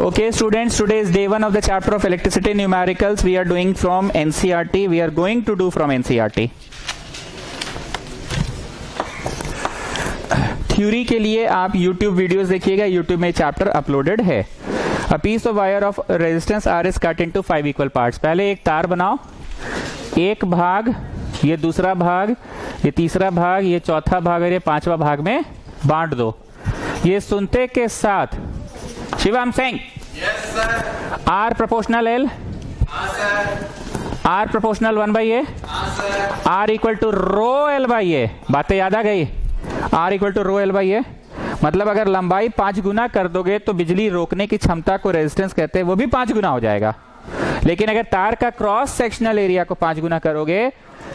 Okay students, today is day 1 of the chapter of electricity numericals. We are doing from NCERT. We are going to do from NCERT. Theory के लिए आप YouTube videos देखिएगा, YouTube में chapter uploaded है. A piece of wire of resistance R is cut into 5 equal parts. पहले एक तार बनाओ, एक भाग, ये दूसरा भाग, ये तीसरा भाग, ये चौथा भाग और ये पांचवा भाग में बांट दो. ये सुनते के साथ Shivam Singh, R proportional L, R proportional 1/A, R equal to rho L by A. बातें याद आ गई? R equal to rho L by A मतलब अगर लंबाई 5 गुना कर दोगे तो बिजली रोकने की क्षमता को रेजिस्टेंस कहते हैं, वो भी 5 गुना हो जाएगा. लेकिन अगर तार का क्रॉस सेक्शनल एरिया को 5 गुना करोगे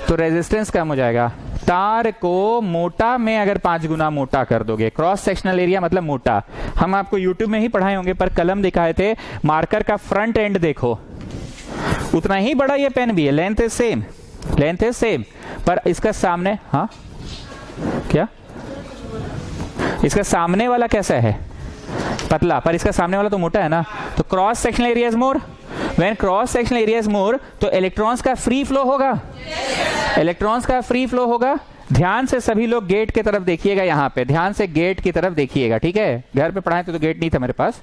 तो रेजिस्टेंस कम हो जाएगा. तार को मोटा में अगर 5 गुना मोटा कर दोगे, क्रॉस सेक्शनल एरिया मतलब मोटा, हम आपको YouTube में ही पढ़ाए होंगे पर कलम दिखाए थे, मार्कर का फ्रंट एंड देखो उतना ही बड़ा ये पेन भी है, length is same, length is same, पर इसका सामने, हाँ क्या, इसका सामने वाला कैसा है, पतला, पर इसका सामने वाला तो मोटा है ना. तो cross sectional area is more. When cross sectional area is more तो इलेक्ट्रॉन्स का फ्री फ्लो होगा, इलेक्ट्रॉन्स का फ्री फ्लो होगा. ध्यान से सभी लोग गेट की तरफ देखिएगा, यहाँ पे ध्यान से गेट की तरफ देखिएगा, ठीक है. घर पे पढ़ाए तो गेट नहीं था मेरे पास.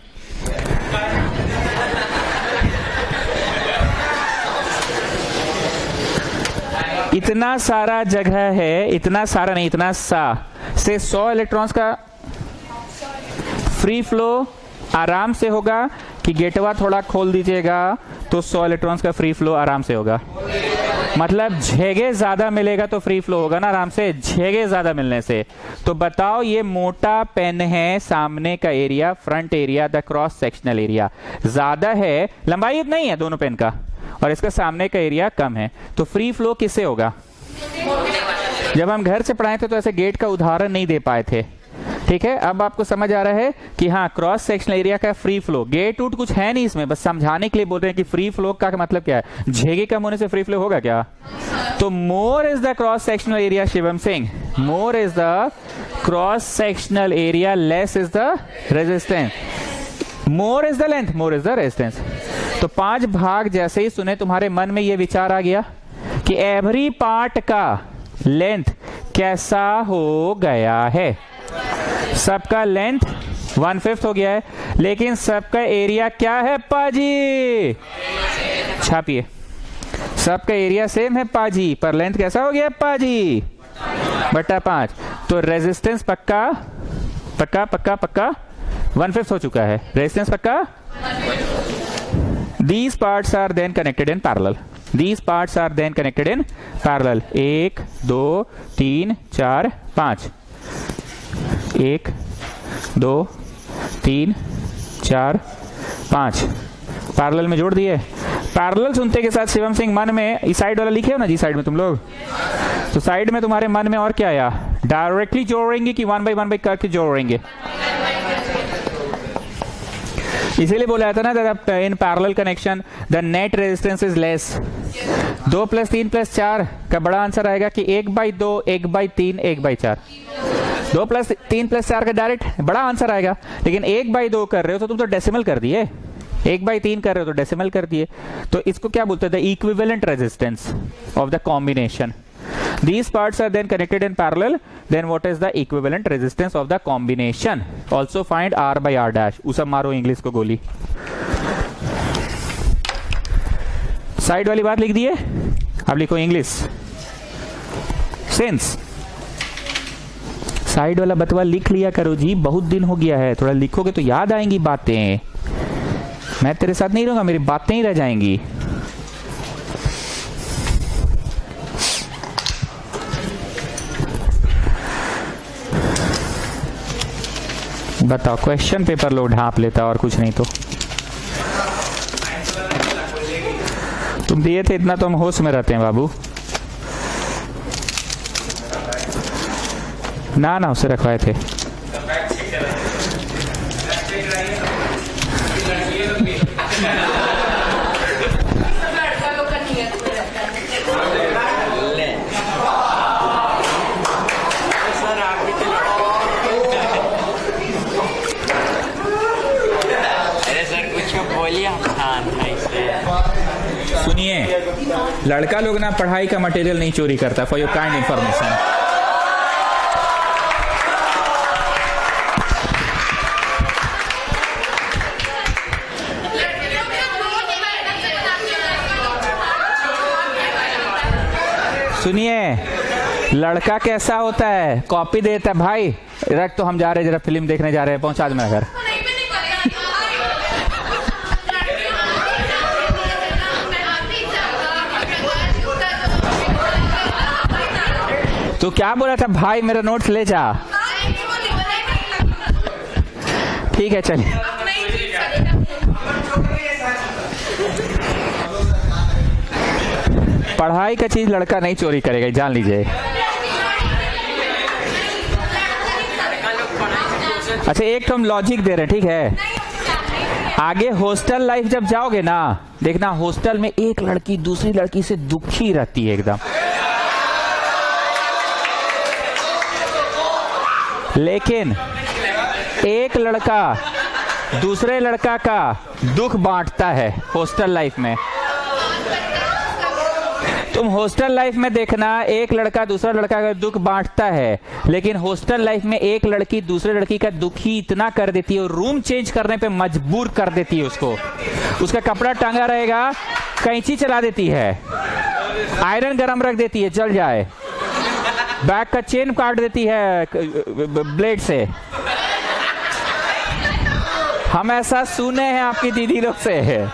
इतना सारा जगह है, इतना सारा नहीं, इतना सा से 100 इलेक्ट्रॉन्स का फ्री फ्लो आराम से होगा कि गेटवा थोड़ा खोल दीजिएगा तो 100 इलेक्ट्रॉन्स का फ्री फ्लो आराम से होगा. मतलब जगह ज्यादा मिलेगा तो फ्री फ्लो होगा ना आराम से, जगह ज्यादा मिलने से. तो बताओ ये मोटा पेन है, सामने का area, front area, the cross sectional area ज्यादा है, लंबाई इतना ही है दोनों पेन का, और इसका सामने का एरिया कम है, तो फ्री फ्लो किससे होगा? जब हम घर से पढ़ाए थे तो ऐसे गेट का उदाहरण नहीं दे पाए थे, ठीक है. अब आपको समझ आ रहा है कि हाँ क्रॉस सेक्शनल एरिया का फ्री फ्लो, गेट उट कुछ है नहीं इसमें, बस समझाने के लिए बोल रहे हैं कि फ्री फ्लो का मतलब क्या है. जगह कम होने से फ्री फ्लो होगा क्या? तो more is the cross sectional area Shivam Singh, more is the cross sectional area, less is the resistance. More is the length, more is the resistance. तो 5 भाग जैसे ही सुने तुम्हारे मन में ये विचार आ गया कि एवरी पार्ट का लेंथ कैसा हो गया है. सबका लेंथ 1/5 हो गया है, लेकिन सबका एरिया क्या है पाजी? छापिए, सबका एरिया सेम है पाजी, पर लेंथ कैसा हो गया पाजी? बटा 5. तो रेजिस्टेंस पक्का पक्का पक्का पक्का 1/5 हो चुका है, रेजिस्टेंस पक्का. These parts are then connected in parallel. These parts are then connected in parallel. 1 2 3 4 5. 1 2 3 4 5 parallel में जोड़ दिए. पैरेलल सुनते के साथ शिवम सिंह मन में इस साइड वाला लिखे हो ना जी, साइड में तुम लोग, तो साइड में तुम्हारे मन में और क्या आया? डायरेक्टली जोड़ेंगे कि 1 by 1 करके जोड़ेंगे? इसीलिए बोला जाता ना that in parallel connection the net resistance is less. 2 + 3 + 4 का बड़ा आंसर आएगा कि 1/2 1/3 1/4. 2 + 3 + 4 का डायरेक्ट बड़ा आंसर आएगा, लेकिन 1/2 कर रहे हो तो तुम तो डेसिमल कर दिए, 1/3 कर रहे हो तो डेसिमल कर दिए. तो इसको क्या बोलते हैं? The equivalent resistance of the combination. These parts are then connected in parallel. Then what is the equivalent resistance of the combination? Also find R by R dash. उसब मारो इंग्लिश को गोली. साइड वाली बात लिख दिए, अब लिखो इंग्लिश. सेंस साइड वाला बतवा लिख लिया करो जी, बहुत दिन हो गया है, थोड़ा लिखोगे तो याद आएंगी बातें. मैं तेरे साथ नहीं रहूंगा, मेरी बातें ही रह जाएंगी. बताओ, क्वेश्चन पेपर लो ढांप लेता और कुछ नहीं तो. तुम दिए थे इतना तो हम होश में रहते हैं बाबू. ना उसे रखवाए थे. सुनिए, लड़का लोग ना पढ़ाई का मटेरियल नहीं चोरी करता, फॉर योर काइंड इंफॉर्मेशन। सुनिए, लड़का कैसा होता है, कॉपी देता है। भाई रख, तो हम जा रहे हैं, जरा फिल्म देखने जा रहे हैं, पहुंचा दे मेरा घर। तो क्या बोला था भाई, मेरा नोट्स ले जा। ठीक है चलिए। पढ़ाई का चीज लड़का नहीं चोरी करेगा, जान लीजिए। अच्छा, एक तो हम लॉजिक दे रहे हैं, ठीक है। आगे हॉस्टल लाइफ जब जाओगे ना, देखना हॉस्टल में एक लड़की दूसरी लड़की से दुखी रहती है एकदम, लेकिन एक लड़का दूसरे लड़का का दुख बांटता है हॉस्टल लाइफ में। तुम हॉस्टल लाइफ में देखना, एक लड़का दूसरा लड़का का दुख बांटता है, लेकिन हॉस्टल लाइफ में एक लड़की दूसरे लड़की का दुख ही इतना कर देती है और रूम चेंज करने पे मजबूर कर देती है उसको। उसका कपड़ा टांगा रहेगा, कैंची चला देती है, आयरन गरम रख देती है जल जाए, बैग का चेन काट देती है ब्लेड से। हम ऐसा सुने हैं आपकी दीदी लोग से।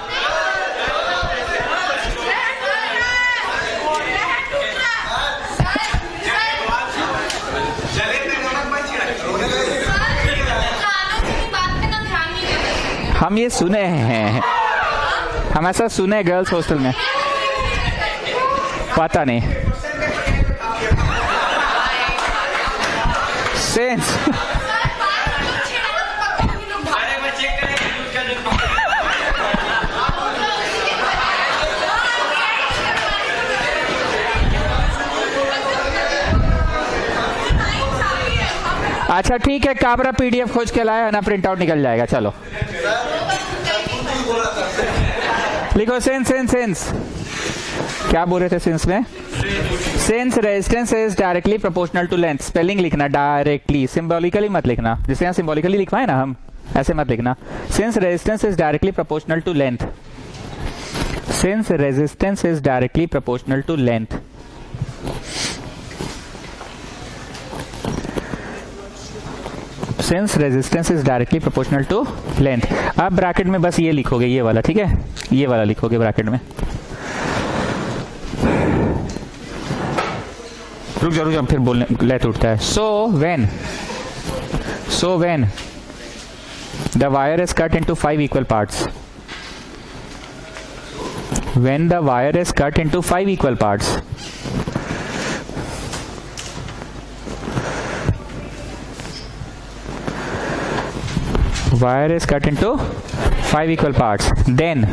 हम ये सुने हैं, हम ऐसा सुने गर्ल्स हॉस्टल में, पता नहीं। सेंस अच्छा ठीक है, काबरा पीडीएफ खोज के लाया है ना, प्रिंट आउट निकल जाएगा। चलो लिखो सेंस सेंस सेंस। क्या बोल रहे थे सेंस में? Sense resistance is directly proportional to length. Spelling लिखना डायरेक्टली, सिंबॉलिकली मत लिखना। जैसे यहाँ सिंबॉलिकली लिखवाए ना हम, ऐसे मत लिखना। Sense resistance is directly proportional to length. Sense resistance is directly proportional to length. Sense resistance is directly proportional to length. अब ब्रैकेट में बस ये लिखोगे, ये वाला, ठीक है, ये वाला लिखोगे ब्रैकेट में। रुक जाओ फिर बोलने लेट उठता है। So when the wire is cut into 5 equal parts, when the wire is cut into 5 equal parts, wire is cut into 5 equal parts, then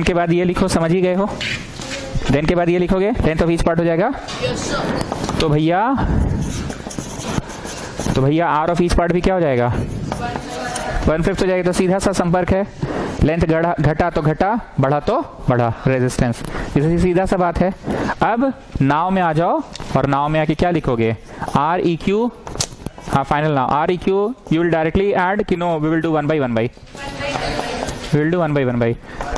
के बाद ये लिखो, समझ ही गए हो? देन के बाद ये लिखोगे, लेंथ ऑफ ईच पार्ट हो जाएगा। तो भैया आर ऑफ ईच पार्ट भी क्या हो जाएगा? 1/5 हो जाएगा। तो सीधा सा संपर्क है, लेंथ घटा तो घटा, बढ़ा तो बढ़ा, रेजिस्टेंस। जैसे सीधा सा बात है। अब नाव में आ जाओ और नाव में आके क्या लिखोगे? आर ई क्यू, हाँ final now, R E Q you will directly add कि no, we will do 1 by 1 by, we will do 1 by 1 by।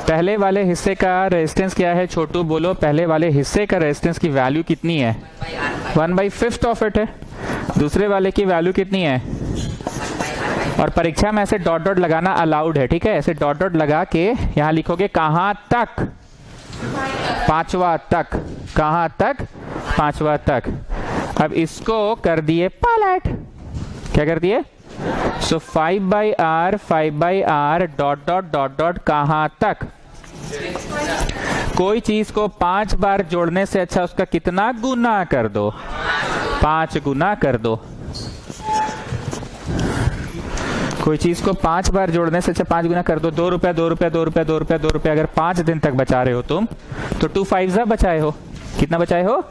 पहले वाले हिस्से का रेजिस्टेंस क्या है छोटू, बोलो? पहले वाले हिस्से का रेजिस्टेंस की वैल्यू कितनी है? 1/5 ऑफ इट है। दूसरे वाले की वैल्यू कितनी है? और परीक्षा में ऐसे डॉट डॉट लगाना अलाउड है, ठीक है? ऐसे डॉट डॉट लगा के यहाँ लिखोगे कहाँ तक? 5वां तक। कहाँ तक? 5वां तक। अब इसको कर दिए पलट, क्या कर दिए? सो 5/r dot dot dot dot कहाँ तक? कोई चीज को 5 बार जोड़ने से अच्छा उसका कितना गुना कर दो? 5 गुना कर दो। कोई चीज को 5 बार जोड़ने से अच्छा 5 गुना कर दो। 2 रुपया 2 रुपया 2 रुपया 2 रुपया 2 रुपया। अगर 5 दिन तक बचा रहे हो तुम, तो 2 5 बचाए हो। कितना बचाए हो?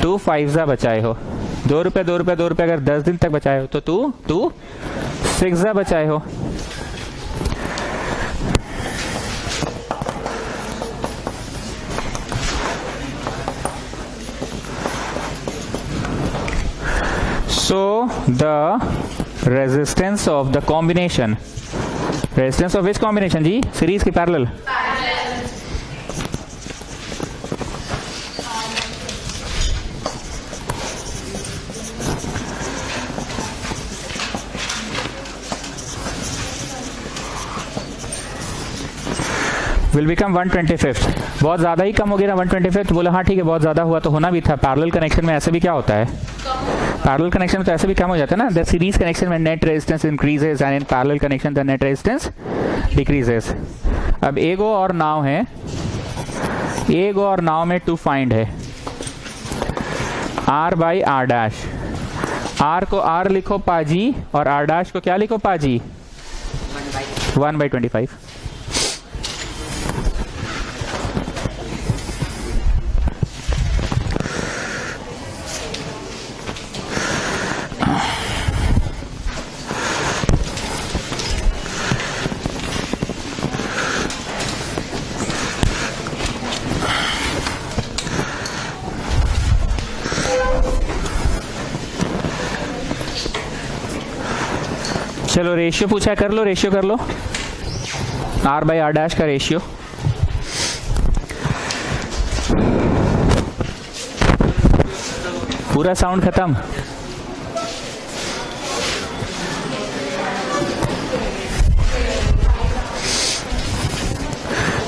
2 5 बचाए हो। ₹2 ₹2 अगर 10 दिन तक बचाए हो तो तू 6 बचाए हो। So the resistance of the combination, resistance of which combination जी? सीरीज की पैरेलल? Will become 125। बहुत ज्यादा ही कम हो गया ना 125। बोला हाँ ठीक है, बहुत ज्यादा हुआ तो होना भी था। पैरेलल कनेक्शन में ऐसे भी क्या होता है, पैरेलल कनेक्शन में तो ऐसे भी कम हो जाता है ना। द सीरीज कनेक्शन में net resistance increases and in parallel connection the net resistance decreases. अब एक और नाव है, एक और नाव में टू फाइंड है R by R dash. R को R लिखो पाजी और R डैश को क्या लिखो पाजी? 1/25। चलो रेशियो पूछा, कर लो रेशियो, कर लो R बाई R डैश का रेशियो। पूरा साउंड खत्म।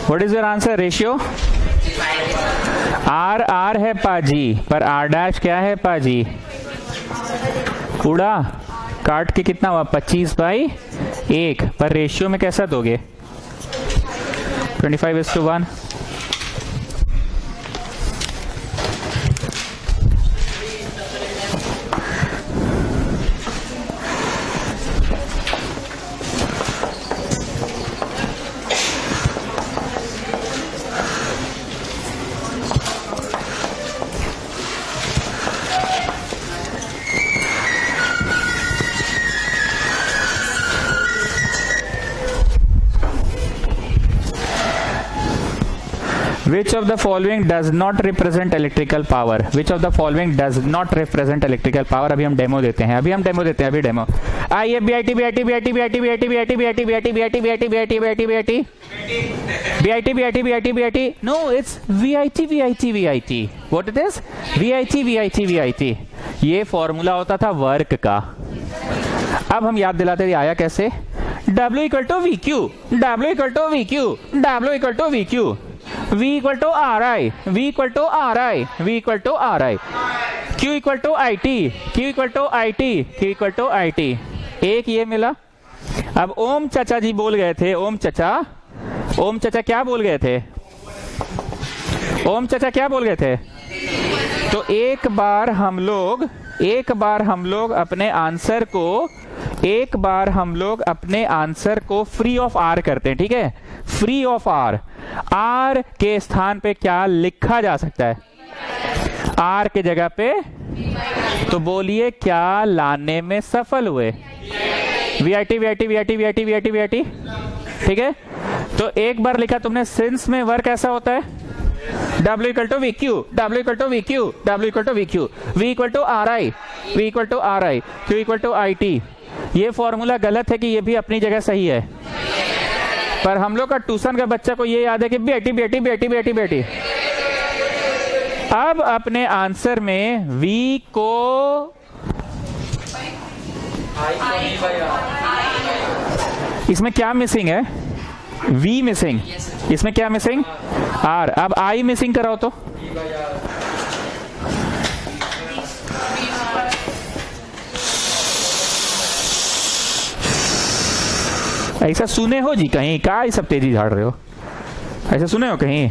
What is your answer? Ratio R है पाजी, पर R डैश क्या है पाजी? उड़ा काट के कितना हुआ? 25/1। पर रेशियो में कैसा दोगे? 25:1। Which of the following does not represent electrical power? Which of the following does not represent electrical power? अभी हम डेमो देते हैं, अभी डेमो। आइए BIT no, it's VIT। What it is? VIT। ये फॉर्मूला होता था वर्क का। अब हम याद दिलाते थे आया कैसे? W equal to VQ, W equal to VQ, W equal to VQ, V equal to RI, V equal to RI, V equal to RI, Q equal to IT, Q equal to IT, Q equal to IT। एक ये मिला। अब ओम चाचा जी बोल गए थे, ओम चाचा क्या बोल गए थे? ओम चाचा क्या बोल गए थे? तो एक बार हम लोग अपने आंसर को फ्री ऑफ R करते हैं, ठीक है? फ्री ऑफ R के स्थान पे क्या लिखा जा सकता है? R के जगह पे। तो बोलिए क्या लाने में सफल हुए? VIT। ठीक है, तो एक बार लिखा तुमने, सिंस में वर्क ऐसा होता है W equal to VQ, W equal to VQ, W equal to VQ, V equal to RI, V equal to RI, Q equal to IT। ये फॉर्मूला गलत है कि ये भी अपनी जगह सही है, पर हम लोग का ट्यूशन का बच्चा को ये याद है कि बेटी। अब अपने आंसर में V को इसमें क्या मिसिंग है? V missing. इसमें क्या मिसिंग? R। अब I मिसिंग कराओ तो ऐसा सुने हो जी कहीं? क्या ये सब तेजी झाड़ रहे हो? ऐसा सुने हो कहीं?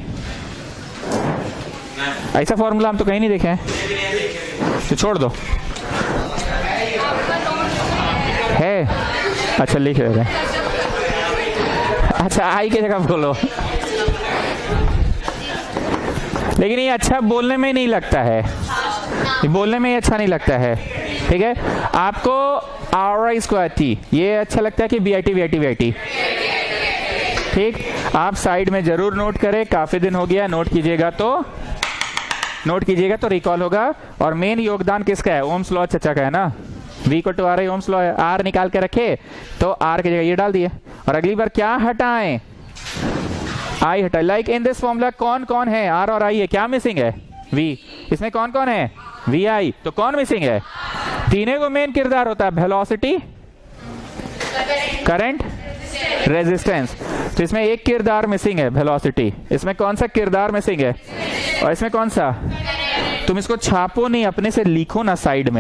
ऐसा फॉर्मूला हम तो कहीं नहीं देखे हैं, तो छोड़ दो। है अच्छा लिख रहे हैं। अच्छा आई की जगह बोलो, लेकिन ये अच्छा बोलने में नहीं लगता है। ये बोलने में अच्छा नहीं लगता है, ठीक है। आपको RI स्क्वायर T ये अच्छा लगता है कि BIT VIT VIT, ठीक। आप साइड में जरूर नोट करें, काफी दिन हो गया, नोट कीजिएगा तो रिकॉल होगा। और मेन योगदान किसका है? ओम्स लॉ चचा का है ना, V को टू RI ओम्स लॉ है। R निकाल के रखे तो R की जगह ये डाल दिए, और अगली बार क्या हटाएं? I हटाए। लाइक इन दिस फॉर्मूला कौन कौन है? R और I है, क्या मिसिंग है? V। इसमें कौन कौन है? VI। तो कौन मिसिंग है? तीनों को मेन किरदार होता है, वेलोसिटी, करंट, रेजिस्टेंस। तो इसमें एक किरदार मिसिंग है, वेलोसिटी। इसमें कौन सा किरदार मिसिंग है? और इसमें कौन सा? तुम इसको छापो नहीं, अपने से लिखो ना साइड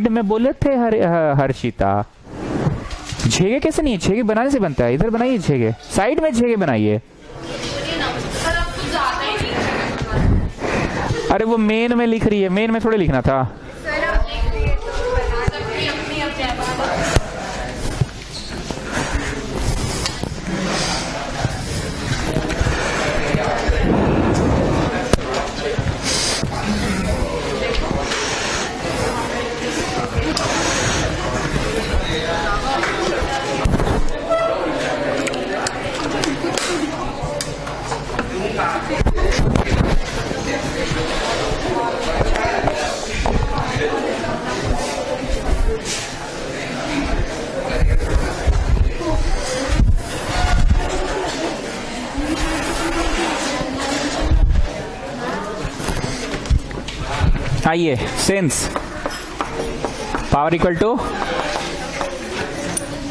में बोले थे हर्षिता। छेगे कैसे नहीं? छेगे बनाने से बनता है, इधर बनाइए छेगे, साइड में छेगे बनाइए। अरे वो मेन में लिख रही है, मेन में थोड़े लिखना था। आइए, since power equal to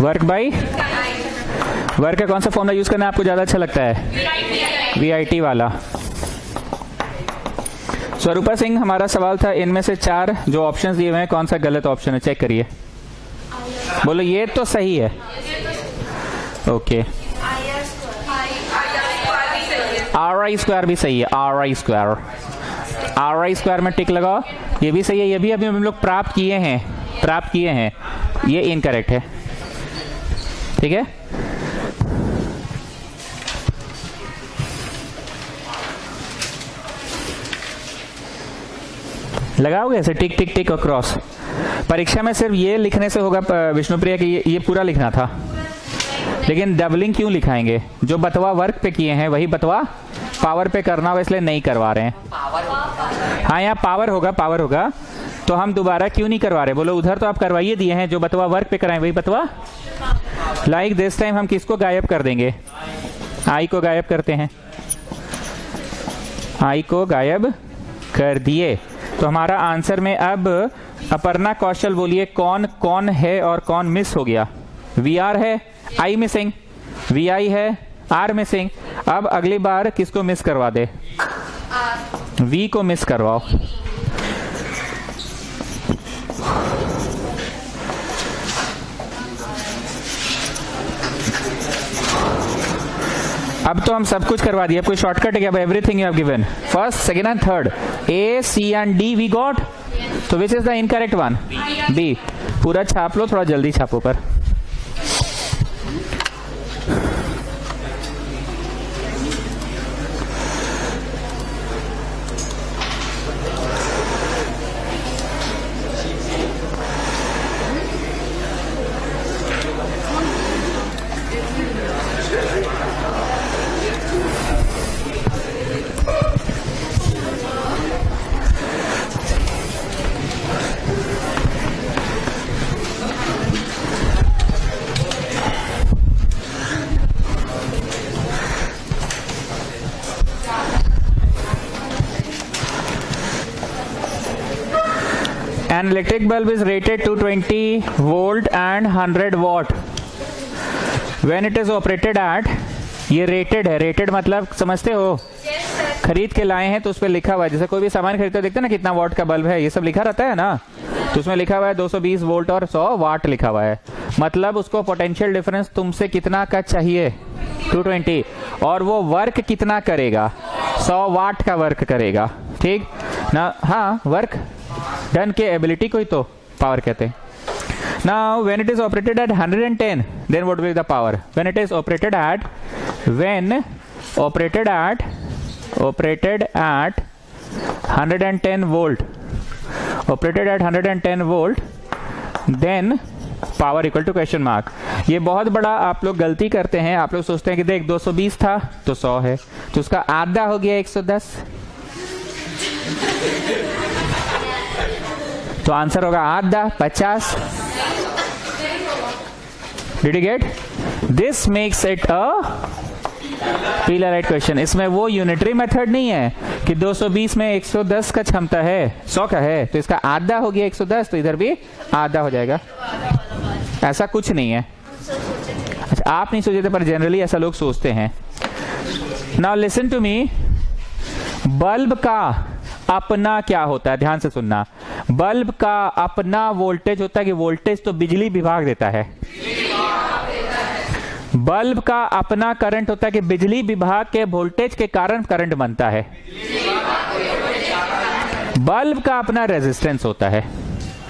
work by work का कौन सा फॉर्मूला यूज करना आपको ज्यादा अच्छा लगता है? VIT वाला। स्वरूपा सिंह, हमारा सवाल था इनमें से 4 जो ऑप्शंस दिए हुए हैं कौन सा गलत ऑप्शन है? चेक करिए, बोलो ये तो सही है। ओके, RI स्क्वायर भी सही है, RI स्क्वायर में टिक लगाओ, ये भी सही है। ये भी अभी हम लोग प्राप्त किए हैं, ये इनकरेक्ट है, ठीक है। लगाओगे ऐसे टिक टिक टिक और क्रॉस। परीक्षा में सिर्फ ये लिखने से होगा विष्णुप्रिया कि ये पूरा लिखना था, लेकिन डबलिंग क्यों लिखाएंगे? जो बतवा वर्क पे किए हैं वही बतवा पावर पे करना होगा, इसलिए नहीं करवा रहे हैं। हाँ, यहाँ पावर होगा तो हम दोबारा क्यों नहीं करवा रहे? बोलो, उधर तो आप करवाइए दिए हैं, जो बतवा वर्क पे कराएं वही बतवा। लाइक दिस टाइम हम किसको गायब कर देंगे? I को गायब करते हैं, I को गायब कर दिए। तो हमारा आंसर में अब अपर्णा कौशल बोलिए कौन कौन है और कौन मिस हो गया? VR है, I मिसिंग, VI है, R मिसिंग। अब अगली बार किसको मिस करवा दे? V को मिस करवाओ। अब तो हम सब कुछ करवा दिया, कोई शॉर्टकट है क्या? Everything you have given, first, second and third, A, C and D we got. तो which is the incorrect one? B। पूरा छाप लो, थोड़ा जल्दी छापो पर। An electric bulb is rated to 20 volt and 100 watt. When it is operated at, ये rated है, rated मतलब समझते हो? खरीद के लाए हैं तो उस पर लिखा हुआ है, जैसे कोई भी सामान खरीदते देखते ना कितना वॉट का बल्ब है, ये सब लिखा रहता है ना, तो उसमें लिखा हुआ है 220 वोल्ट और 100 वाट लिखा हुआ है। मतलब उसको पोटेंशियल डिफरेंस तुमसे कितना का चाहिए? 220, और वो वर्क कितना करेगा? 100 वाट का वर्क करेगा, ठीक ना? हाँ, वर्क डन के एबिलिटी को ही तो पावर कहते हैं। Now when it is operated at 110, then what will be the power? When it is operated at 110 volt operated at 110 volt, then power equal to question mark. ये बहुत बड़ा आप लोग गलती करते हैं। आप लोग सोचते हैं कि देख 220 था तो 100 है, तो उसका आधा हो गया 110, तो आंसर होगा आधा 50। Did you get? This makes it a पीला राइट क्वेश्चन। इसमें वो यूनिटरी मेथड नहीं है कि 220 में 110 का क्षमता है, 100 का है, तो इसका आधा हो गया 110, तो इधर भी आधा हो जाएगा। ऐसा कुछ नहीं है। अच्छा, आप नहीं सोचे थे, पर जनरली ऐसा लोग सोचते हैं। Now listen to me, bulb का अपना क्या होता है, ध्यान से सुनना। बल्ब का अपना वोल्टेज होता है कि वोल्टेज तो बिजली विभाग देता है। बल्ब का अपना करंट होता है कि बिजली विभाग के वोल्टेज के कारण करंट बनता है। बल्ब का अपना रेजिस्टेंस होता है।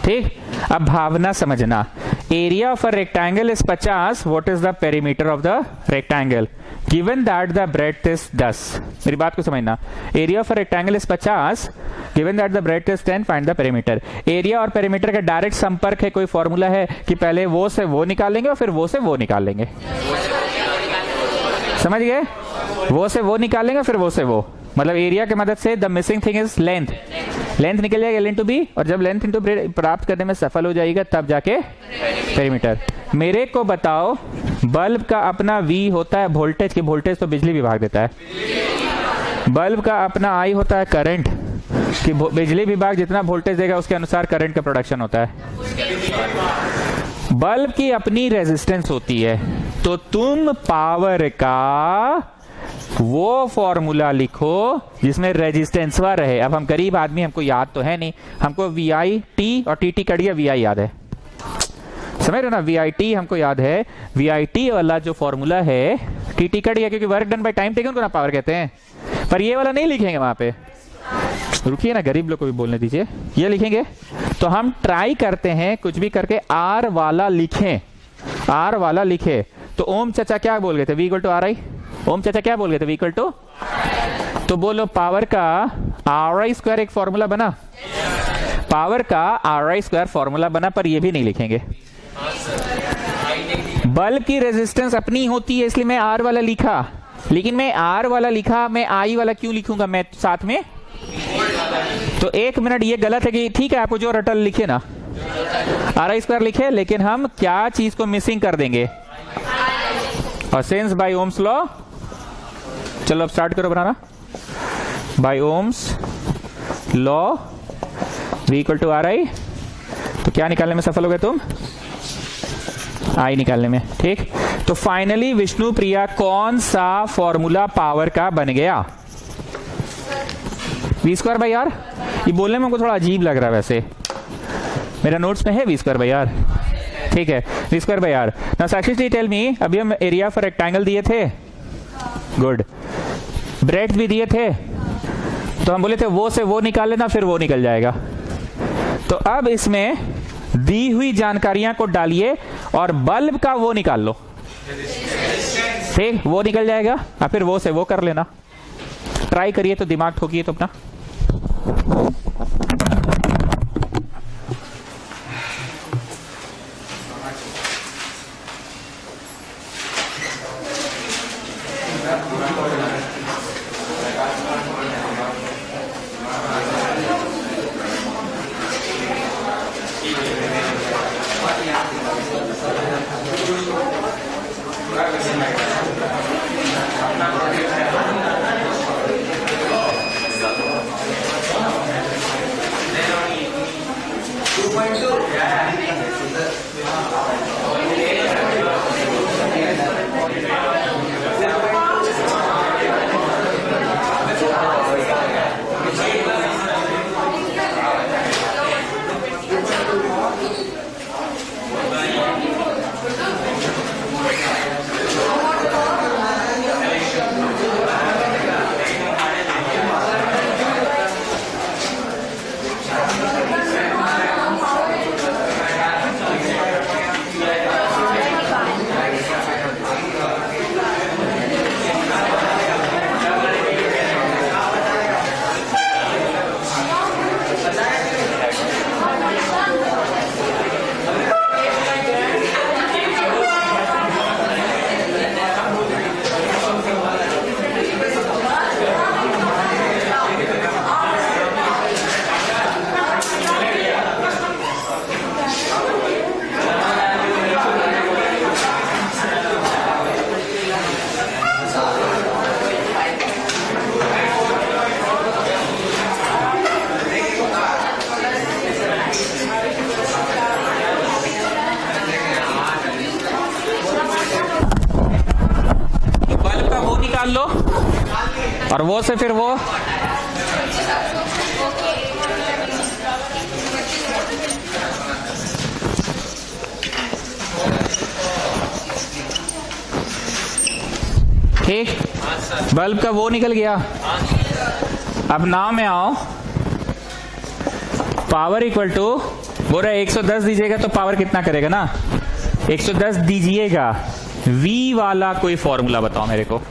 ठीक, अब भावना समझना। Area of a rectangle is 50, what is the perimeter of the rectangle given that the breadth is 10। मेरी बात को समझना। Area of a rectangle is 50, given that the breadth is 10, find the perimeter. Area और perimeter का direct संपर्क है, कोई formula है कि पहले वो से वो निकालेंगे और फिर वो से वो निकालेंगे। समझ गए? वो से वो निकालेंगे फिर वो से वो, मतलब एरिया की मदद से the missing thing is length. Length निकल जाएगा L इंटू बी, और जब लेंथ इंटू बी प्राप्त करने में सफल हो जाएगा तब जाके पेरीमीटर। मेरे को बताओ, बल्ब का अपना V होता है वोल्टेज, की वोल्टेज तो बिजली विभाग देता है। बल्ब का अपना I होता है करंट, कि बिजली विभाग जितना वोल्टेज देगा उसके अनुसार करंट का प्रोडक्शन होता है। बल्ब की अपनी रेजिस्टेंस होती है, तो तुम पावर का वो फॉर्मूला लिखो जिसमें रेजिस्टेंसवा रहे। अब हम गरीब आदमी, हमको याद तो है नहीं, हमको VIT और TT कट गया, VI याद है। समझ रहे हो ना? VIT हमको याद है, VIT वाला जो फॉर्मूला है, TT कट गया क्योंकि work done by time taken को ना पावर कहते हैं, पर ये वाला नहीं लिखेंगे वहां पे। रुकिए ना, गरीब लोग को भी बोलने दीजिए। ये लिखेंगे तो हम ट्राई करते हैं कुछ भी करके R वाला लिखें। R वाला लिखे तो ओम चाचा क्या बोल गए थे? V = RI। ओम चाचा क्या बोल गए थे? V = तो बोलो पावर का RI² एक फॉर्मूला बना। पावर का RI² फॉर्मूला बना, पर ये भी नहीं लिखेंगे। बल्ब की रेजिस्टेंस अपनी होती है, इसलिए मैं R वाला लिखा, लेकिन मैं R वाला लिखा, मैं I वाला क्यों लिखूंगा मैं साथ में? तो एक मिनट, ये गलत है कि ठीक है आप जो रटल लिखे ना, RI² लिखे, लेकिन हम क्या चीज को मिसिंग कर देंगे? और सिंस बाय ओम्स लॉ, चलो अब स्टार्ट करो बनाना। By Ohm's law V = RI, तो क्या निकालने में सफल हो गए तुम? I निकालने में। ठीक, तो फाइनली विष्णु प्रिया कौन सा फॉर्मूला पावर का बन गया? V²/R। ये बोलने में हमको थोड़ा अजीब लग रहा है, वैसे मेरा नोट्स में है V²/R। ठीक है, V²/R। नाउ साक्षी टेल मी, अभी हम एरिया फॉर रेक्टेंगल दिए थे, गुड, ब्रेड्थ भी दिए थे, तो हम बोले थे वो से वो निकाल लेना, फिर वो निकल जाएगा। तो अब इसमें दी हुई जानकारियां को डालिए और बल्ब का वो निकाल लो। ठीक, वो निकल जाएगा, और फिर वो से वो कर लेना। ट्राई करिए तो दिमाग ठोकिए तो अपना। और वो से फिर वो ठीक, बल्ब का वो निकल गया। अब नाव में आओ, पावर इक्वल टू बोल रहा है 110 दीजिएगा तो पावर कितना करेगा ना, 110 दीजिएगा। V वाला कोई फॉर्मूला बताओ मेरे को,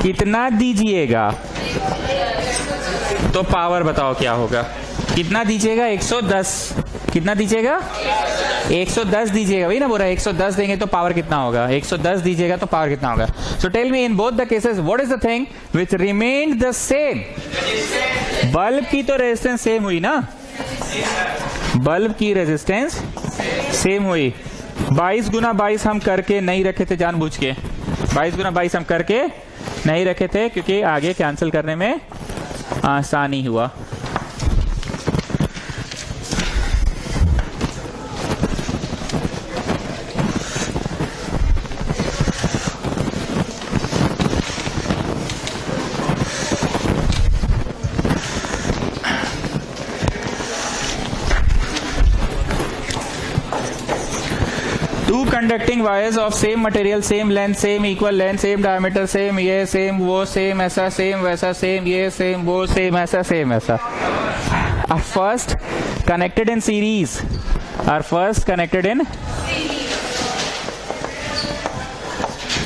कितना दीजिएगा तो पावर बताओ क्या होगा। कितना दीजिएगा, 110, कितना दीजिएगा 110 दीजिएगा, वही ना बोल रहा है 110 देंगे तो पावर कितना होगा, 110 दीजिएगा तो पावर कितना होगा। So tell me in both the cases what is the thing which remained the same. Bulb की तो रेजिस्टेंस सेम हुई ना, बल्ब की रेजिस्टेंस सेम हुई। 22 गुना 22 हम करके नहीं रखे थे जानबूझ के, 22 गुना 22 हम करके नहीं रखे थे क्योंकि आगे कैंसिल करने में आसानी हुआ। Two conducting wires of same material, same length, same equal length, same diameter, same ये same वो same ऐसा same वैसा same ये same वो same ऐसा same ऐसा are first connected in series, are first connected in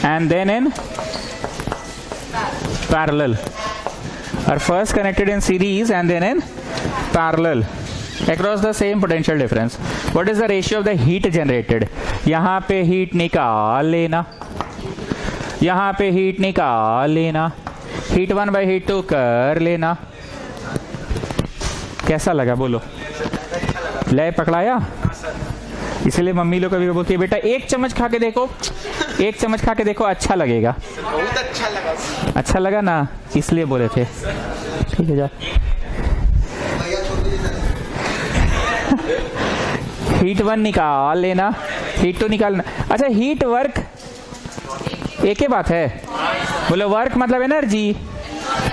and then in parallel, are first connected in series and then in parallel across the same potential difference. What is the ratio of the heat generated? यहां पे heat निकाल लेना, यहां पे heat निकाल लेना, heat 1 by heat 2 कर लेना। कैसा लगा बोलो, लय पकड़ाया? इसलिए मम्मी लोग कभी बोलती है बेटा एक चम्मच खा के देखो, एक चम्मच खा के देखो, अच्छा लगेगा। बहुत अच्छा लगा, अच्छा लगा ना, इसलिए बोले थे। ठीक है जा, हीट 1 निकाल लेना, हीट 2 निकालना। अच्छा हीट वर्क एक ही बात है, बोलो वर्क मतलब एनर्जी,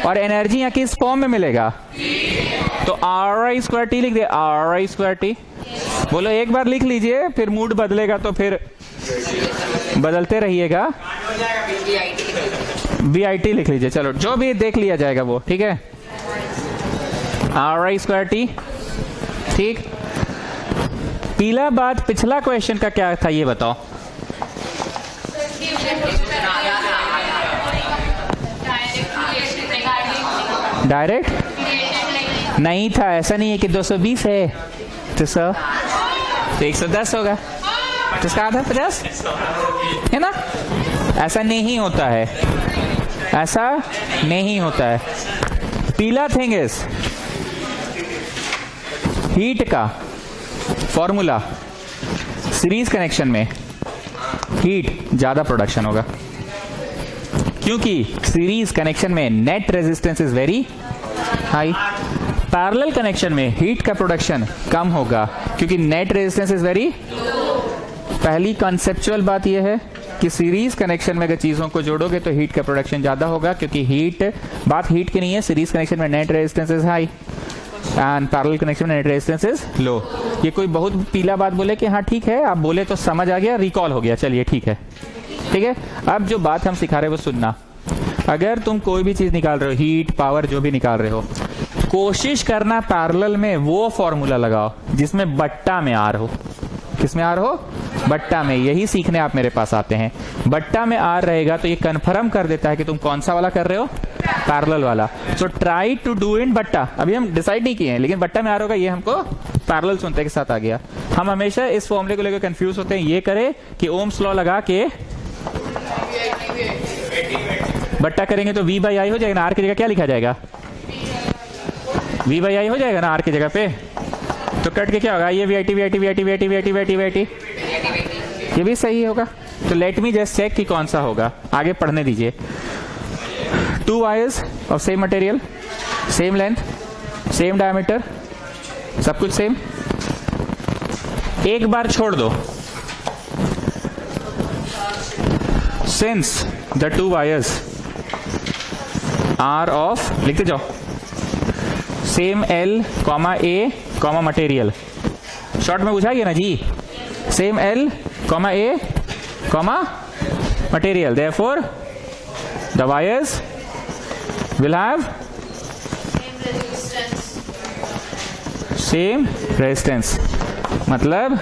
और एनर्जी यहाँ किस फॉर्म में मिलेगा, तो RI²T लिख दे, RI²T। बोलो एक बार लिख लीजिए, फिर मूड बदलेगा तो फिर बदलते रहिएगा। VIT लिख लीजिए, चलो जो भी देख लिया जाएगा वो, ठीक है। RI²T, ठीक। पीला बाद पिछला क्वेश्चन का क्या था ये बताओ। डायरेक्ट नहीं था, ऐसा नहीं है कि 220 है तो 100 तो 110 होगा, तो इसका आधा 50 है ना। ऐसा नहीं होता है, ऐसा नहीं होता है। पीला थिंग इज हीट का फॉर्मूला, सीरीज कनेक्शन में हीट ज्यादा प्रोडक्शन होगा, क्योंकि सीरीज कनेक्शन में net resistance is very high. Parallel connection में हीट का प्रोडक्शन कम होगा क्योंकि नेट रेजिस्टेंस इज वेरी। पहली कॉन्सेप्चुअल बात यह है कि सीरीज कनेक्शन में अगर चीजों को जोड़ोगे तो हीट का प्रोडक्शन ज्यादा होगा, क्योंकि हीट, बात हीट की नहीं है, सीरीज कनेक्शन में net resistance is high and parallel connection में नेट रेजिस्टेंस इज लो। ये कोई बहुत पीला बात बोले कि हाँ ठीक है, आप बोले तो समझ आ गया, रिकॉल हो गया, चलिए ठीक है, ठीक है। अब जो बात हम सिखा रहे हैं वो सुनना। अगर तुम कोई भी चीज निकाल रहे हो, हीट पावर जो भी निकाल रहे हो, कोशिश करना पैरेलल में वो फॉर्मूला लगाओ जिसमें बट्टा में आर हो। किसमें आर हो, बट्टा में। यही सीखने आप मेरे पास आते हैं। बट्टा में आर रहेगा तो ये कंफर्म कर देता है कि तुम कौन सा वाला कर रहे हो, पैरेलल वाला। So try to do in बट्टा। अभी हम डिसाइड नहीं किए हैं, लेकिन बट्टा में आर होगा, ये हमको पैरेलल सुनते के साथ आ गया। हम हमेशा इस फॉर्मूले को लेकर कंफ्यूज होते हैं। ये करे कि ओम्स लॉ लगा के बट्टा करेंगे तो V बाई आई हो जाएगा ना, आर की जगह क्या लिखा जाएगा, V बाई आई हो जाएगा ना आर की जगह पे। तो कट के क्या होगा, ये VIT VIT VIT VIT VIT VIT VIT, ये भी सही होगा। तो लेट मी जस्ट चेक कि कौन सा होगा, आगे पढ़ने दीजिए। 2 wires of same material, same length, same diameter, सब कुछ सेम। एक बार छोड़ दो, since the 2 wires are of, लिखते जाओ, same L comma A comma material. Short में बुझाइए ना जी, same L comma A comma material, therefore the wires will have same resistance. मतलब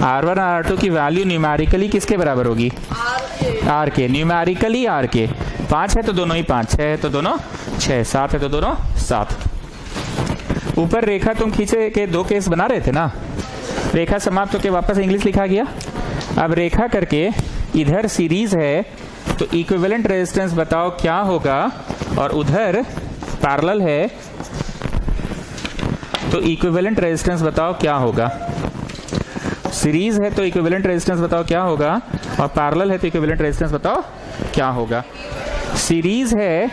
R1 और R2 की वैल्यू न्यूमेरिकली किसके बराबर होगी? R के। न्यूमेरिकली R के। 5 है तो दोनों ही 5, 6 है तो दोनों 6, 7 है तो दोनों 7। ऊपर रेखा तुम खींचे के 2 केस बना रहे थे ना, रेखा समाप्त होकर वापस इंग्लिश लिखा गया। अब रेखा करके इधर सीरीज है तो इक्विवेलेंट रेजिस्टेंस बताओ क्या होगा, और उधर पैरेलल है तो इक्विवेलेंट रेजिस्टेंस बताओ क्या होगा। सीरीज है तो इक्विवेलेंट रेजिस्टेंस बताओ क्या होगा, और पैरेलल है तो इक्विवेलेंट रेजिस्टेंस बताओ क्या होगा। सीरीज है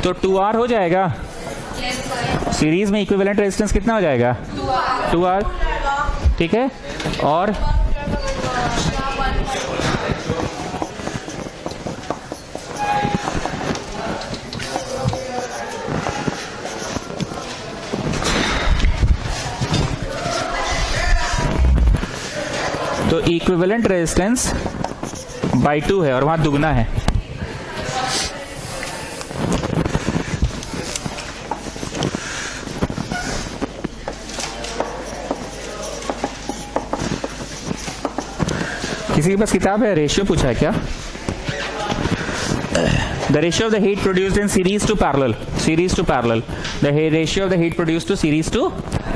तो 2R हो जाएगा। सीरीज में इक्विवेलेंट रेजिस्टेंस कितना हो जाएगा? 2R। ठीक है, और तो इक्विवेलेंट रेजिस्टेंस बाई 2 है और वहां दुगना है। किसी के पास किताब है? रेशियो पूछा है क्या? The ratio of the heat produced in series to parallel, series to parallel, the ratio of the heat produced to series to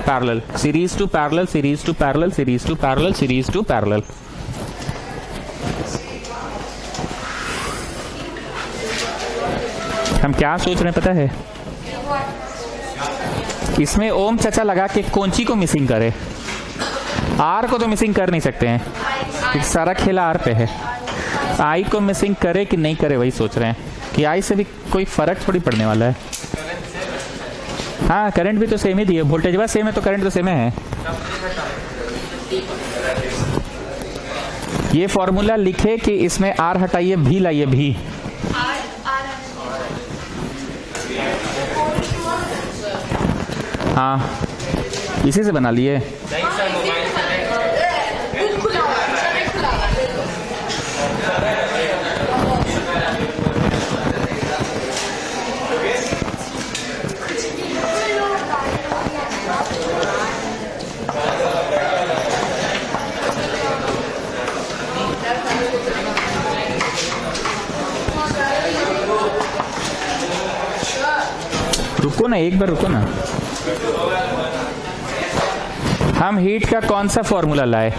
parallel, series to parallel, series to parallel, series to parallel, series to parallel. हम क्या सोच रहे हैं पता है? इसमें ओम चचा लगा के कौनसी को मिसिंग करे? आर को तो मिसिंग कर नहीं सकते हैं क्योंकि सारा खेला आर पे है। आई को मिसिंग करे कि नहीं करे वही सोच रहे हैं कि आई से भी कोई फर्क थोड़ी पड़ने वाला है। हाँ, करंट भी तो सेम ही दिए, वोल्टेज बस सेम है तो करंट तो सेम है। ये फॉर्मूला लिखे कि इसमें आर हटाइए, भी लाइए, भी हाँ इसी से बना लिए। रुको ना, एक बार रुको ना। हम हीट का कौन सा फॉर्मूला लाए?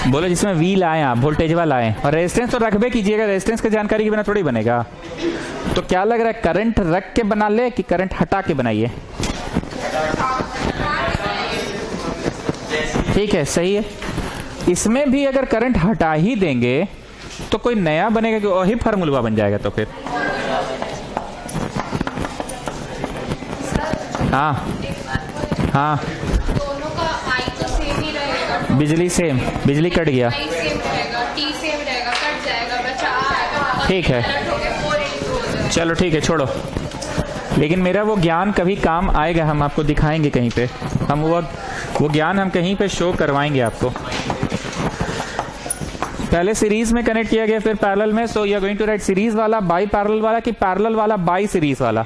बोले जिसमें V लाए, आप वोल्टेज वाला लाए, और रेजिस्टेंस तो रखबे कीजिएगा, रेजिस्टेंस की जानकारी के बिना थोड़ी बनेगा। तो क्या लग रहा है, करंट रख के बना ले कि करंट हटा के बनाइए? ठीक है, सही है। इसमें भी अगर करंट हटा ही देंगे तो कोई नया बनेगा कि वही फार्मूला बन जाएगा? तो फिर हाँ हाँ, दोनों का आई तो सेम ही रहेगा, बिजली सेम, बिजली कट गया, आई सेम रहेगा, टी सेम रहेगा, कट जाएगा, बचा आएगा। ठीक है, चलो ठीक है, छोड़ो। लेकिन मेरा वो ज्ञान कभी काम आएगा, हम आपको दिखाएंगे कहीं पे, हम वो ज्ञान हम कहीं पे शो करवाएंगे आपको। पहले सीरीज में कनेक्ट किया गया, फिर पैरेलल में। So you are going to write series वाला बाई पैरेलल वाला कि पैरेलल वाला बाई सीरीज वाला?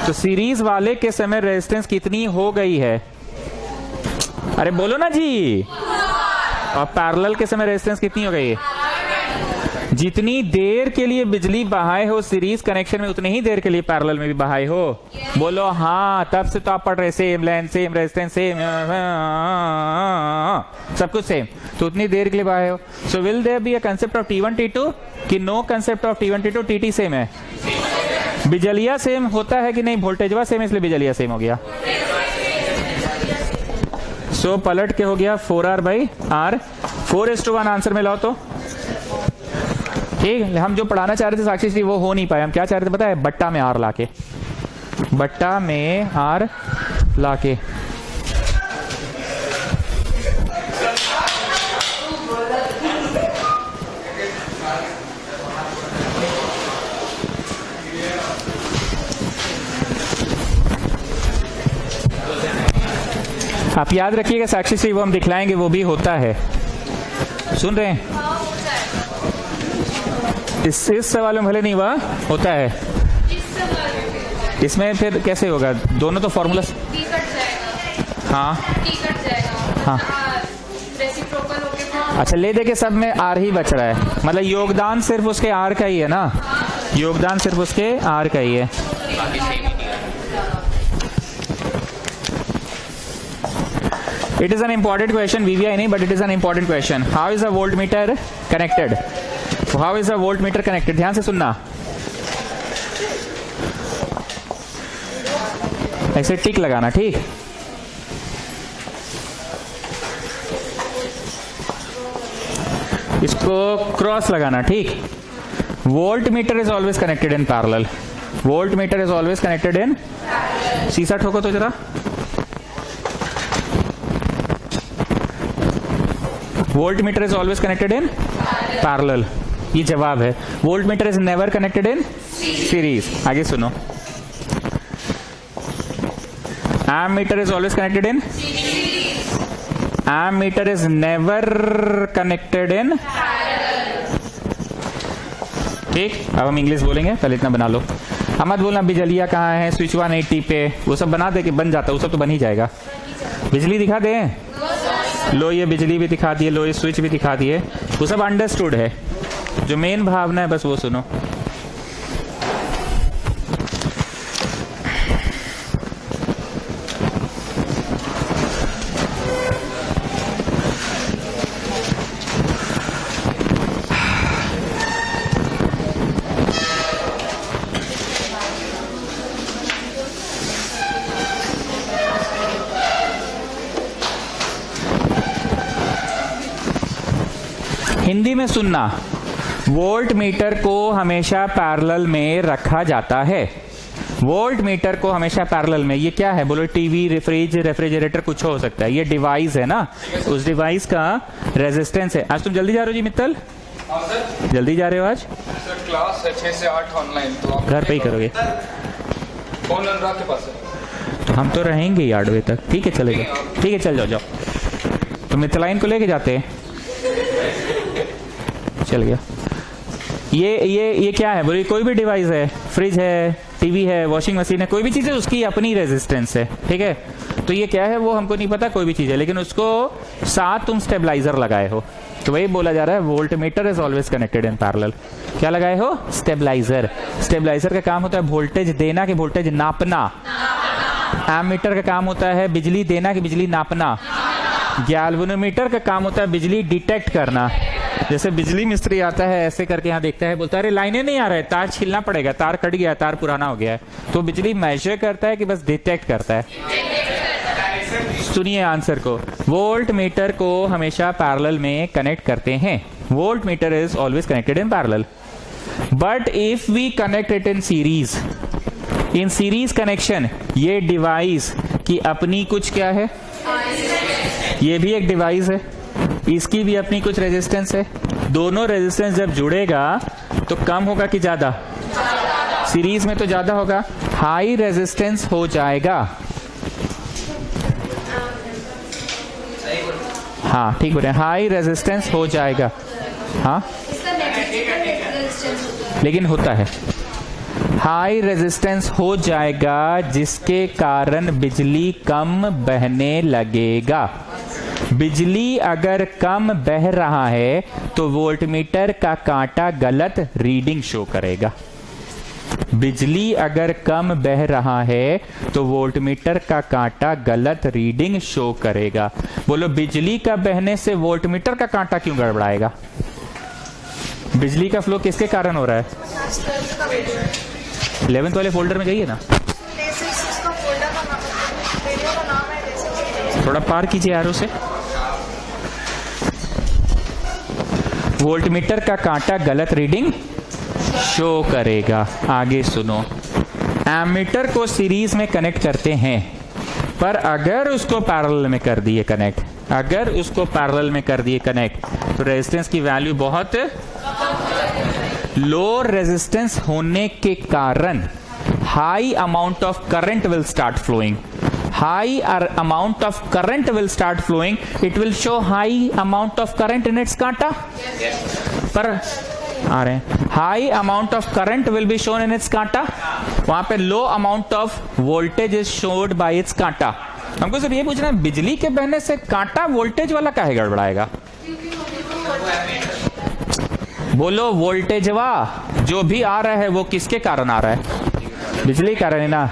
तो सीरीज वाले के समय रेजिस्टेंस कितनी हो गई है? अरे बोलो ना जी। और पैरेलल के समय रेजिस्टेंस कितनी हो गई है? जितनी देर के लिए बिजली बहाए हो सीरीज कनेक्शन में, उतनी ही देर के लिए पैरेलल में भी बहाए हो। बोलो हाँ, तब से तो आप पढ़ रहे same length, same resistance, same सब कुछ सेम, तो उतनी देर के लिए बहाए हो। So will there be a concept of T1 T2 कि no concept of T1 T2? TT same है। बिजलिया सेम होता है कि नहीं? वोल्टेजवा सेम, इसलिए बिजलिया सेम हो गया। सो पलट के हो गया 4R बाई R। 4:1 आंसर में लाओ तो ठीक। हम जो पढ़ाना चाह रहे थे साक्षी श्री, वो हो नहीं पाया। हम क्या चाह रहे थे पता है? बट्टा में R लाके, बट्टा में R लाके। आप याद रखिएगा साक्षी से वो हम दिखलाएंगे, वो भी होता है। सुन रहे हैं? हाँ हो जाएगा। इस सवाल में भले नहीं हुआ, होता है। इस सवाल में इसमें फिर कैसे होगा? दोनों तो फॉर्मूला। टी कट जाएगा। हाँ टी कट जाएगा। हाँ। रेसिप्रोकल होके फॉर्म। अच्छा ले दे के सब में आर ही बच रहा है, मतलब योगदान सिर्फ उसके आर का ही है ना, योगदान सिर्फ उसके आर का ही है। It is an important question, VVI नहीं, but it is an important question. How is a voltmeter connected? How is a voltmeter connected? ध्यान से सुनना, ऐसे टिक लगाना, ठीक? इसको क्रॉस लगाना, ठीक? Voltmeter is always connected in parallel. Voltmeter is always connected in, शीशा ठोको तो जरा। Voltmeter is always connected in parallel, ये जवाब है। Voltmeter is never connected in series. आगे सुनो, ammeter is always connected in, ammeter is never connected in, ठीक? अब हम इंग्लिश बोलेंगे, पहले इतना बना लो। अब मत बोलना बिजलिया कहाँ है, स्विच 180 पे, वो सब बना दे कि बन जाता, वो सब तो बन ही जाएगा। बिजली दिखा दे, लो ये बिजली भी दिखा दिए, लो ये स्विच भी दिखा दिए, वो सब अंडरस्टूड है। जो मेन भावना है बस वो सुनो। हिंदी में सुनना, वोल्ट मीटर को हमेशा पैरेलल में रखा जाता है। वोल्ट मीटर को हमेशा पैरेलल में, ये क्या है बोलो? टीवी, रेफ्रिजरेटर कुछ हो सकता है, ये डिवाइस है ना, उस डिवाइस का रेजिस्टेंस है। आज तुम जल्दी जा रहे हो जी मित्तल? हाँ सर। जल्दी जा रहे हो आज? सर क्लास है 6 से 8 ऑनलाइन, तो आप घर पे ही करोगे? फोन अनुराग के पास है। तो हम तो रहेंगे ही 8 बजे तक, ठीक है चलेगा, ठीक है चल जाओ जाओ। तो मित्तलाइन को लेके जाते हैं, चल गया। ये क्या है बोलिए? कोई भी डिवाइस है, फ्रिज है, टीवी है, वॉशिंग मशीन है, कोई भी चीज है, उसकी अपनी रेजिस्टेंस है, ठीक है? तो ये क्या है वो हमको नहीं पता, कोई भी चीज है, लेकिन उसको साथ तुम स्टेबलाइजर लगाए हो, तो वही बोला जा रहा है voltmeter is always connected in parallel. क्या लगाए हो? स्टेबलाइजर। स्टेबलाइजर का काम होता है वोल्टेज देना कि वोल्टेज नापना। एमीटर का काम होता है बिजली देना कि बिजली नापना। गैल्वेनोमीटर का काम होता है बिजली डिटेक्ट करना। जैसे बिजली मिस्त्री आता है, ऐसे करके यहाँ देखता है, बोलता है अरे लाइनें नहीं आ रहा है, तार छीलना पड़ेगा, तार कट गया, तार पुराना हो गया है। तो बिजली मेजर करता है कि बस डिटेक्ट करता है? सुनिए आंसर को, वोल्ट मीटर को हमेशा पैरेलल में कनेक्ट करते हैं। Voltmeter is always connected in parallel, but if we connect it in series, in series connection, ये डिवाइस की अपनी कुछ क्या है, ये भी एक डिवाइस है, इसकी भी अपनी कुछ रेजिस्टेंस है। दोनों रेजिस्टेंस जब जुड़ेगा तो कम होगा कि ज्यादा? सीरीज में तो ज्यादा होगा, हाई रेजिस्टेंस हो जाएगा। हाँ ठीक बोल रहे हैं, हाई रेजिस्टेंस हो जाएगा। हाँ लेकिन होता है, हाई रेजिस्टेंस हो जाएगा जिसके कारण बिजली कम बहने लगेगा। बिजली अगर कम बह रहा है तो वोल्टमीटर का कांटा गलत रीडिंग शो करेगा। बिजली अगर कम बह रहा है तो वोल्टमीटर का कांटा गलत रीडिंग शो करेगा। बोलो बिजली का बहने से वोल्टमीटर का कांटा क्यों गड़बड़ाएगा? बिजली का फ्लो किसके कारण हो रहा है? 11th वाले फोल्डर में जाइए ना, थोड़ा पार कीजिए एरो से। वोल्टमीटर का कांटा गलत रीडिंग शो करेगा। आगे सुनो, एमीटर को सीरीज में कनेक्ट करते हैं, पर अगर उसको पैरेलल में कर दिए कनेक्ट, अगर उसको पैरेलल में कर दिए कनेक्ट, तो रेजिस्टेंस की वैल्यू बहुत लो रेजिस्टेंस होने के कारण high amount of current will start flowing. high amount of current will start flowing, it will show high amount of current in its कांटा. पर आ रहे हैं, high amount of current will be shown in its कांटा, वहां पे लो amount of voltage is showed bye it's कांटा. हमको सिर्फ ये पूछना है, बिजली के बहने से कांटा वोल्टेज वाला काहे गड़बड़ाएगा? बोलो, वोल्टेजवा जो भी आ रहा है वो किसके कारण आ रहा है? बिजली कारण है ना.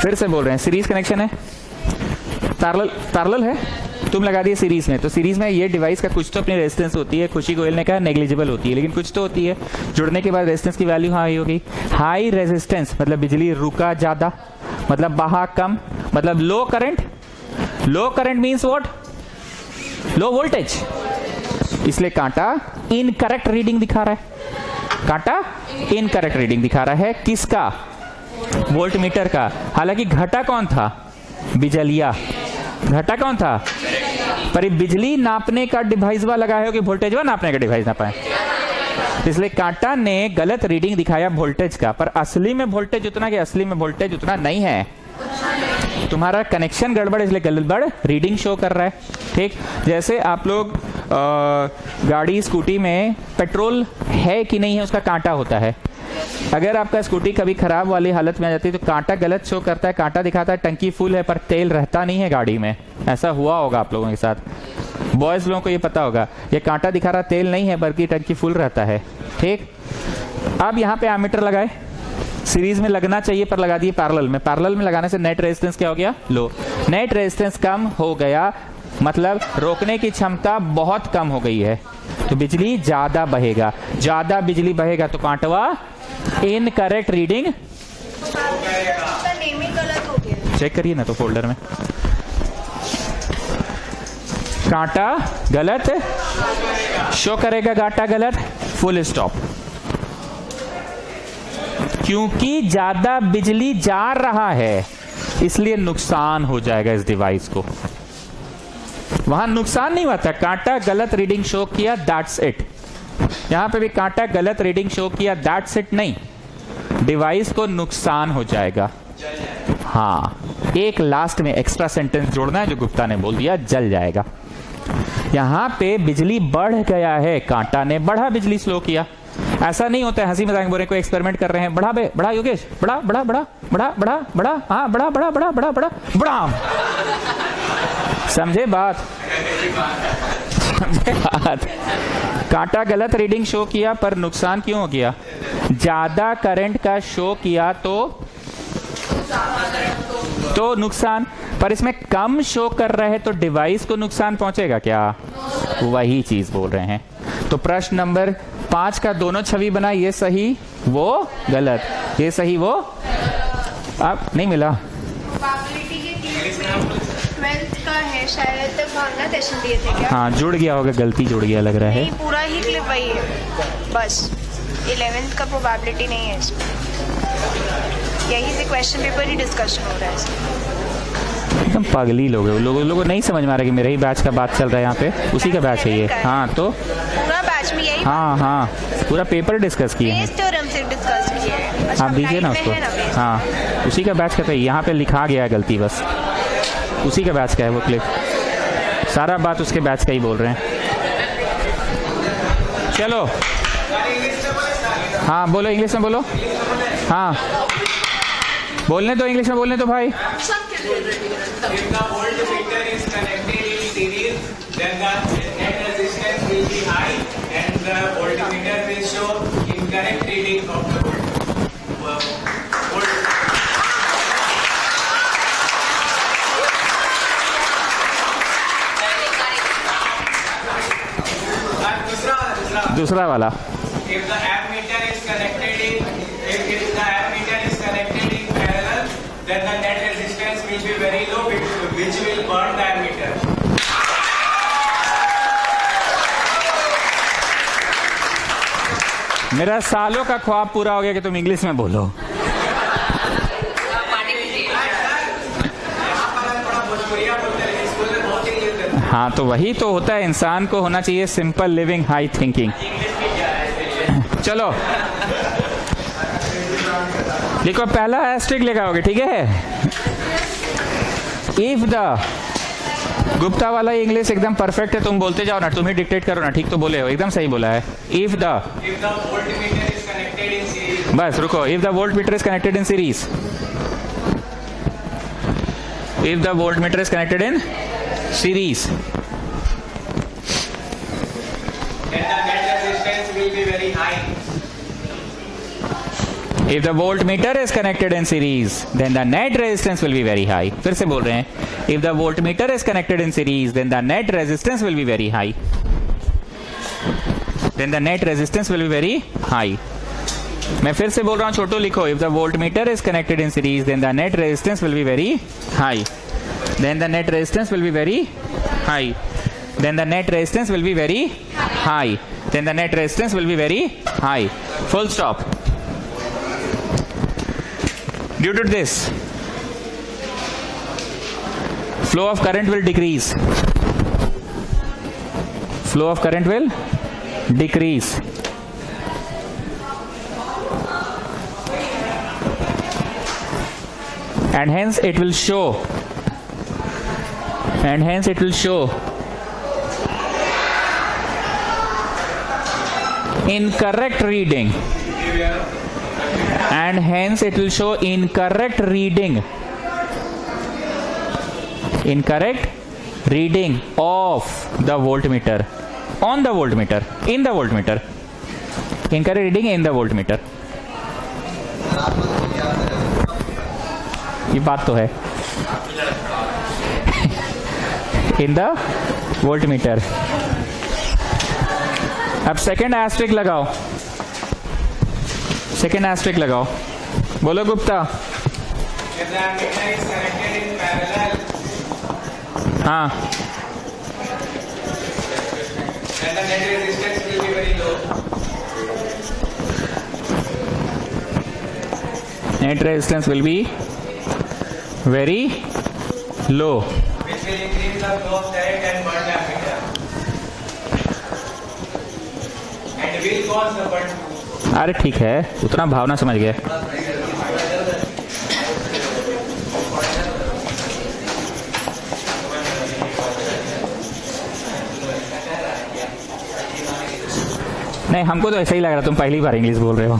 फिर से बोल रहे हैं, सीरीज कनेक्शन है, पैरेलल है, तुम लगा दिए सीरीज में, तो सीरीज में ये डिवाइस का कुछ तो अपनी रेजिस्टेंस होती है. खुशी गोयल ने कहा नेग्लिजिबल होती है, लेकिन कुछ तो होती है. जुड़ने के बाद रेजिस्टेंस की वैल्यू हाई होगी. हाई रेजिस्टेंस मतलब बिजली रुका ज्यादा, मतलब बहा कम, मतलब low current. Low current means what? Low voltage. इसलिए कांटा इनकरेक्ट रीडिंग दिखा रहा है. कांटा इनकरेक्ट रीडिंग दिखा रहा है. किसका? वोल्ट मीटर का. हालांकि घटा कौन था? बिजलिया. घटा कौन था? पर बिजली नापने का डिवाइस वा लगा है कि वोल्टेज वा नापने का डिवाइस नापा है. इसलिए कांटा ने गलत रीडिंग दिखाया वोल्टेज का, पर असली में वोल्टेज उतना कि असली में वोल्टेज उतना नहीं है. तुम्हारा कनेक्शन गड़बड़, इसलिए गड़बड़ रीडिंग शो कर रहा है. ठीक, जैसे आप लोग गाड़ी स्कूटी में पेट्रोल है कि नहीं है उसका कांटा होता है. अगर आपका स्कूटी कभी खराब वाली हालत में आ जाती है तो कांटा गलत शो करता है. कांटा दिखाता है टंकी फुल है पर तेल रहता नहीं है गाड़ी में. ऐसा हुआ होगा आप लोगों के साथ. बॉयज लोगों को ये पता होगा, ये कांटा दिखा रहा तेल नहीं है बल्कि टंकी फुल रहता है. ठीक, अब यहाँ पे एमीटर लगाए, सीरीज में लगना चाहिए पर लगा दिए पैरेलल में. पैरेलल में लगाने से नेट रेजिस्टेंस क्या हो गया? लो. नेट रेजिस्टेंस कम हो गया, मतलब रोकने की क्षमता बहुत कम हो गई है, तो बिजली ज्यादा बहेगा. ज्यादा बिजली बहेगा तो कांटवा इनकरेक्ट रीडिंग. चेक करिए ना तो फोल्डर में. कांटा गलत शो करेगा, कांटा गलत, फुल स्टॉप. क्योंकि ज्यादा बिजली जा रहा है इसलिए नुकसान हो जाएगा इस डिवाइस को. वहां नुकसान नहीं हुआ था, कांटा गलत रीडिंग शो किया, दैट्स इट. यहां पे भी कांटा गलत रीडिंग शो किया, दैट्स इट नहीं, डिवाइस को नुकसान हो जाएगा. हाँ, एक लास्ट में एक्स्ट्रा सेंटेंस जोड़ना है जो गुप्ता ने बोल दिया, जल जाएगा. यहां पे बिजली बढ़ गया है, कांटा ने बढ़ा बिजली स्लो किया. ऐसा नहीं होता है, हंसी मजाक बोल रहे, कोई एक्सपेरिमेंट कर रहे हैं, बढ़ा बे बढ़ा योगेश, बढ़ा बढ़ा बढ़ा बढ़ा बढ़ा बढ़ा, हाँ बढ़ा बढ़ा बढ़ा बढ़ा बढ़ा बढ़ा. समझे बात? समझे बात? कांटा गलत रीडिंग शो किया पर नुकसान क्यों हो गया? ज्यादा करंट का शो किया तो नुकसान, पर इसमें कम शो कर रहे हैं तो डिवाइस को नुकसान पहुंचेगा क्या? वही चीज बोल रहे हैं. तो प्रश्न नंबर 5 का दोनों छवि बना, ये सही वो गलत, ये सही वो. अब नहीं मिला. प्रोबेबिलिटी के केस में 12th का है शायद, भावना सेशन दिए थे क्या? हाँ, जुड़ गया होगा, गलती जुड़ गया लग रहा है. नहीं, पूरा ही क्लिप वही है, बस 11th का प्रोबेबिलिटी नहीं है इसमें. यही से क्वेश्चन पेपर ही डिस्कशन हो रहा है इसमें. एकदम पागली लोग हैं लोगों को नहीं समझ में आ रहा कि मेरे ही बैच का बात चल रहा है यहाँ पे. उसी का बैच है ये. हाँ, तो पूरा बैच में यही. हाँ हाँ, पूरा पेपर डिस्कस किए हैं. बेस थ्योरम से डिस्कस किए हैं. अच्छा, आप दीजिए ना टाइम में है उसको. बेस. हाँ, उसी का बैच का तो यहाँ पे लिखा गया है गलती, बस उसी का बैच का है वो क्लिप. सारा बात उसके बैच का ही बोल रहे हैं. चलो, हाँ बोलो, इंग्लिश में बोलो. हाँ, बोलने दो, इंग्लिश में बोलने दो भाई. If the voltmeter is connected in series, then the net resistance will be high and the voltmeter will show incorrect reading of the volt. दूसरा वाला. If the ammeter is connected in parallel, then the net resistance will be very low, which will burn the ammeter. मेरा सालों का ख्वाब पूरा हो गया कि तुम इंग्लिश में बोलो. हाँ, तो वही तो होता है, इंसान को होना चाहिए सिंपल लिविंग, हाई थिंकिंग. चलो लिखो, पहला एस्ट्रिक लगाओगे, ठीक है? इफ द, गुप्ता वाला इंग्लिश एकदम परफेक्ट है, तुम बोलते जाओ ना, तुम ही डिक्टेट करो ना, ठीक तो बोले हो, एकदम सही बोला है। If the, If the voltmeter is connected in series, बस रुको, if the volt meter is connected in series, if the volt meter is connected in series, then the net resistance will be very high. if the voltmeter is connected in series then the net resistance will be very high। फिर से बोल रहे हैं, if the voltmeter is connected in series then the net resistance will be very high, then the net resistance will be very high। मैं फिर से बोल रहा हूं, छोटू लिखो, if the voltmeter is connected in series then the net resistance will be very high, then the net resistance will be very high, then the net resistance will be very high, then the net resistance will be very high, full stop। Due to this, flow of current will decrease, flow of current will decrease, and hence it will show, and hence it will show incorrect reading, and hence it will show incorrect reading, incorrect reading of the voltmeter, on the voltmeter, in the voltmeter, incorrect reading in the voltmeter। ये बात तो है in the voltmeter। अब second asterisk लगाओ, second asterisk लगाओ, बोलो Gupta. If the ammeter is connected in parallel, हाँ, then the net resistance will be very low. net resistance will be very low, Which will increase the flow of current and burn the ammeter. And will cause the burn. अरे ठीक है, उतना भावना समझ गया। नहीं, हमको तो ऐसा ही लग रहा, तुम पहली बार इंग्लिश बोल रहे हो।